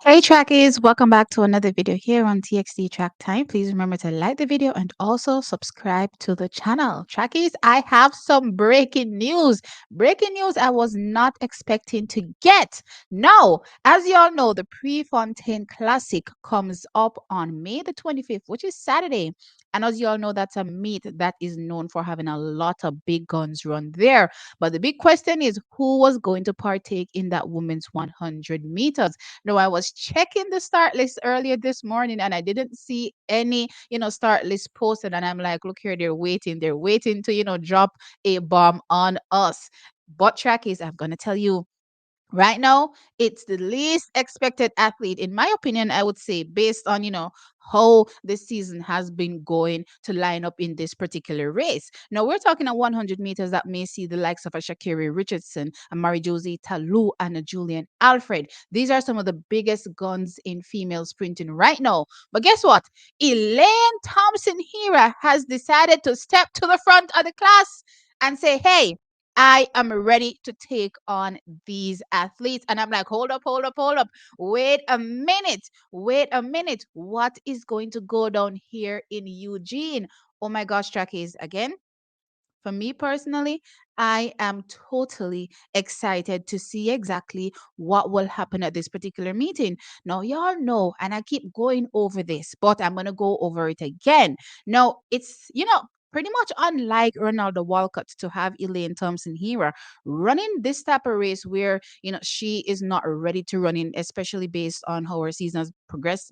Hey trackies, welcome back to another video here on TXT Track Time. Please remember to like the video and also subscribe to the channel. Trackies, I have some breaking news. Breaking news I was not expecting to get. Now, as you all know, the Prefontaine Classic comes up on May the 25th, which is Saturday. And as you all know, that's a meet that is known for having a lot of big guns run there. But the big question is who was going to partake in that women's 100 meters? No, I was checking the start list earlier this morning and I didn't see any, start list posted. And I'm like, look here, they're waiting to, drop a bomb on us. But trackies, I'm gonna tell you right now, it's the least expected athlete, in my opinion, I would say, based on, how this season has been going to line up in this particular race. Now, we're talking at 100 meters that may see the likes of a Shakiri Richardson, a Marie-Josie Talou, and a Julian Alfred. These are some of the biggest guns in female sprinting right now. But guess what? Elaine Thompson Herah has decided to step to the front of the class and say, hey, I am ready to take on these athletes. And I'm like, hold up, hold up, hold up. Wait a minute. Wait a minute. What is going to go down here in Eugene? Oh my gosh, trackies. Again, for me personally, I am totally excited to see exactly what will happen at this particular meeting. Now, y'all know, and I keep going over this, but I'm going to go over it again. Now, it's, pretty much unlike Ronaldo Walcott to have Elaine Thompson Herah running this type of race where, she is not ready to run in, especially based on how her season has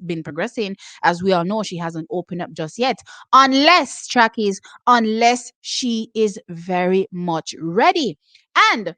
been progressing. As we all know, she hasn't opened up just yet. Unless, trackies, unless she is very much ready. And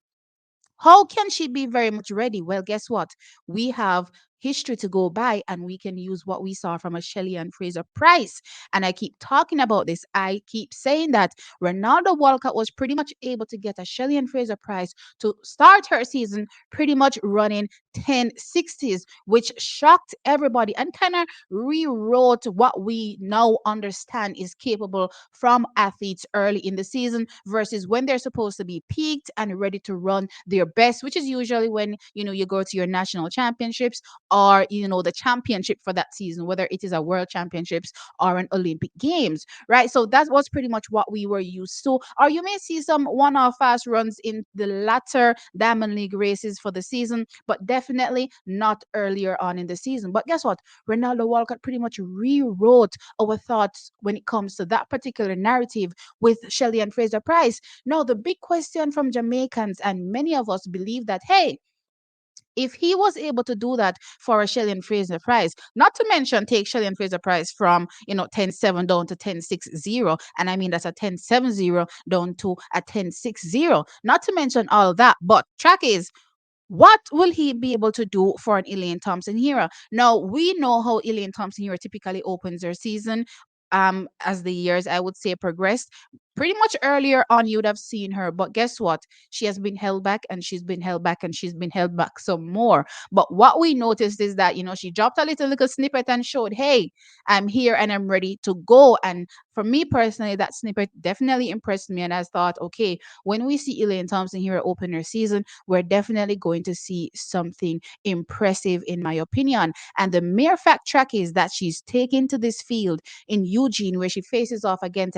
how can she be very much ready? Well, guess what? We have history to go by and we can use what we saw from a Shelly-Ann Fraser Price. And I keep talking about this. I keep saying that Ronaldo Walcott was pretty much able to get a Shelly-Ann Fraser Price to start her season pretty much running 1060s, which shocked everybody and kind of rewrote what we now understand is capable from athletes early in the season versus when they're supposed to be peaked and ready to run their best, which is usually when you go to your national championships or the championship for that season, whether it is a world championships or an Olympic games, right? So that was pretty much what we were used to. Or you may see some one-off fast runs in the latter Diamond League races for the season, but definitely not earlier on in the season. But guess what? Ronaldo Walcott pretty much rewrote our thoughts when it comes to that particular narrative with Shelly-Ann Fraser Price. Now, the big question from Jamaicans and many of us believe that, hey, if he was able to do that for a Shelly-Ann Fraser Price, not to mention take Shelly-Ann Fraser Price from 10-7 down to 10-6-0, and I mean that's a 10-7-0 down to a 10-6-0, not to mention all that, but track is what will he be able to do for an Elaine Thompson Herah? Now, we know how Elaine Thompson Herah typically opens her season. As the years, I would say, progressed. Pretty much earlier on, you would have seen her, but guess what? She has been held back and she's been held back and she's been held back some more. But what we noticed is that, she dropped a little snippet and showed, hey, I'm here and I'm ready to go. And for me personally, that snippet definitely impressed me. And I thought, okay, when we see Elaine Thompson Herah open her season, we're definitely going to see something impressive, in my opinion. And the mere fact track is that she's taken to this field in Eugene, where she faces off again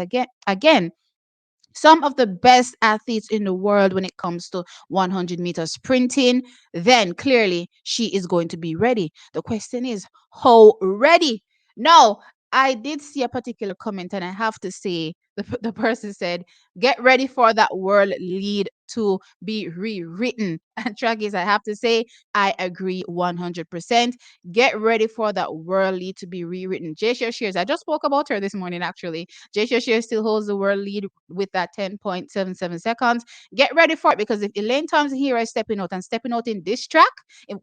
some of the best athletes in the world when it comes to 100 meter sprinting, then clearly she is going to be ready. The question is, how ready? Now, I did see a particular comment, and I have to say, the person said, get ready for that world lead to be rewritten. And Traggies, I have to say, I agree 100%. Get ready for that world lead to be rewritten. Jasia Shears, I just spoke about her this morning, actually. Jasia Shears still holds the world lead with that 10.77 seconds. Get ready for it, because if Elaine Thompson here is stepping out and stepping out in this track,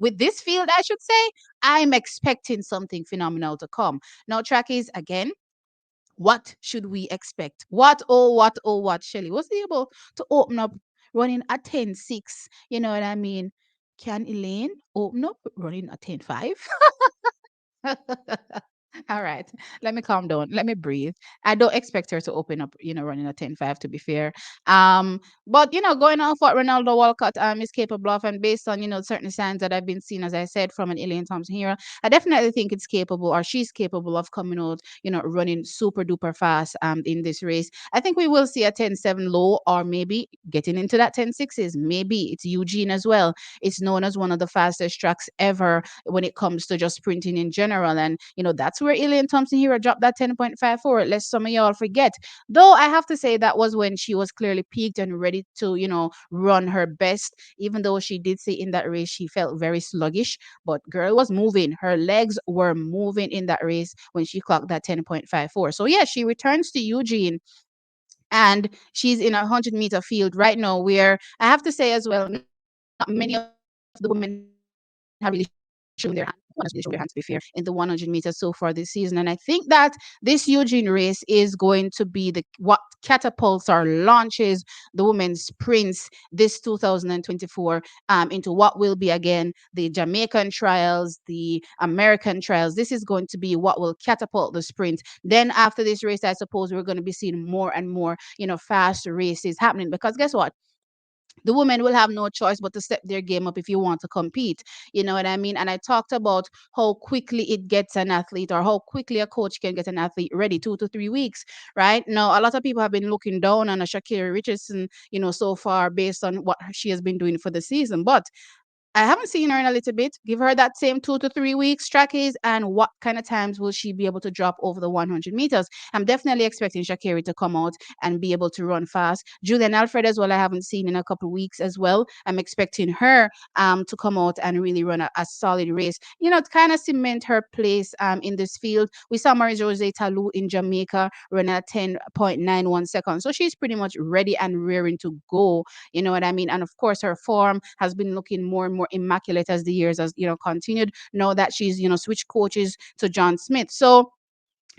with this field, I should say, I'm expecting something phenomenal to come. Now, trackies, again, what should we expect? What, Shelly was able to open up running at 10-6. You know what I mean? Can Elaine open up running at 10-5? All right. Let me calm down. Let me breathe. I don't expect her to open up, running a 10-5 to be fair. But going off what Ronaldo Walcott is capable of, and based on, certain signs that I've been seeing, as I said, from an Elaine Thompson Herah, I definitely think it's capable, or she's capable of coming out, running super duper fast in this race. I think we will see a 10-7 low, or maybe getting into that 10-6s. Maybe it's Eugene as well. It's known as one of the fastest tracks ever when it comes to just sprinting in general. And, that's where Elaine Thompson Hero dropped that 10.54, lest some of y'all forget. Though I have to say that was when she was clearly peaked and ready to, run her best, even though she did say in that race she felt very sluggish. But girl was moving. Her legs were moving in that race when she clocked that 10.54. So, yeah, she returns to Eugene, and she's in a 100-meter field right now where I have to say as well, not many of the women have really shown their hand. One has really shown their hand, to be fair, in the 100 meters so far this season. And I think that this Eugene race is going to be what catapults or launches the women's sprints this 2024 into what will be again the Jamaican trials, the American trials. This is going to be what will catapult the sprint. Then after this race, I suppose we're going to be seeing more and more, fast races happening, because guess what? The women will have no choice but to step their game up if you want to compete. You know what I mean? And I talked about how quickly it gets an athlete, or how quickly a coach can get an athlete ready, 2 to 3 weeks, right? Now, a lot of people have been looking down on a Shakira Richardson, so far based on what she has been doing for the season. But I haven't seen her in a little bit. Give her that same 2 to 3 weeks trackies, and what kind of times will she be able to drop over the 100 meters? I'm definitely expecting Shakiri to come out and be able to run fast. Julian Alfred as well, I haven't seen in a couple of weeks as well. I'm expecting her to come out and really run a solid race, to kind of cement her place in this field. We saw Marie Jose Talu in Jamaica run at 10.91 seconds. So she's pretty much ready and rearing to go. You know what I mean? And of course, her form has been looking more and more immaculate as the years has continued. Now that she's switched coaches to John Smith. So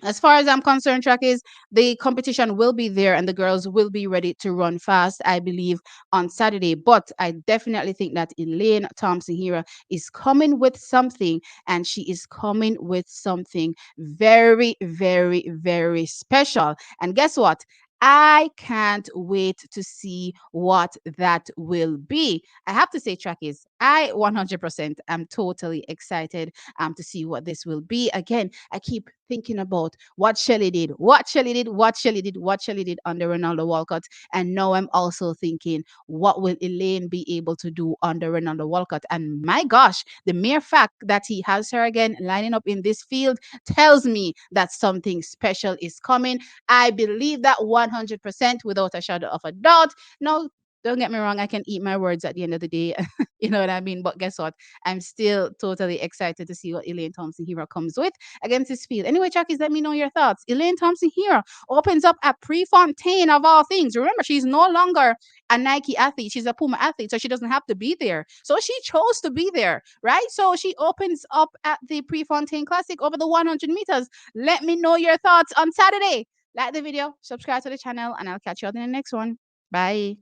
as far as I'm concerned, track is the competition will be there and the girls will be ready to run fast, I believe, on Saturday. But I definitely think that Elaine Thompson Herah is coming with something, and she is coming with something very, very, very special. And guess what? I can't wait to see what that will be. I have to say, Trackies, I 100% am totally excited to see what this will be. Again, I keep thinking about what Shelly did, what Shelly did, what Shelly did, what Shelly did under Ronaldo Walcott. And now I'm also thinking, what will Elaine be able to do under Ronaldo Walcott? And my gosh, the mere fact that he has her again lining up in this field tells me that something special is coming. I believe that 100% without a shadow of a doubt. No, don't get me wrong, I can eat my words at the end of the day. You know what I mean? But guess what? I'm still totally excited to see what Elaine Thompson Herah comes with against this field. Anyway, Jackies, let me know your thoughts. Elaine Thompson Herah opens up at Prefontaine of all things. Remember, she's no longer a Nike athlete. She's a Puma athlete, so she doesn't have to be there. So she chose to be there, right? So she opens up at the Prefontaine Classic over the 100 meters. Let me know your thoughts on Saturday. Like the video, subscribe to the channel, and I'll catch you on in the next one. Bye.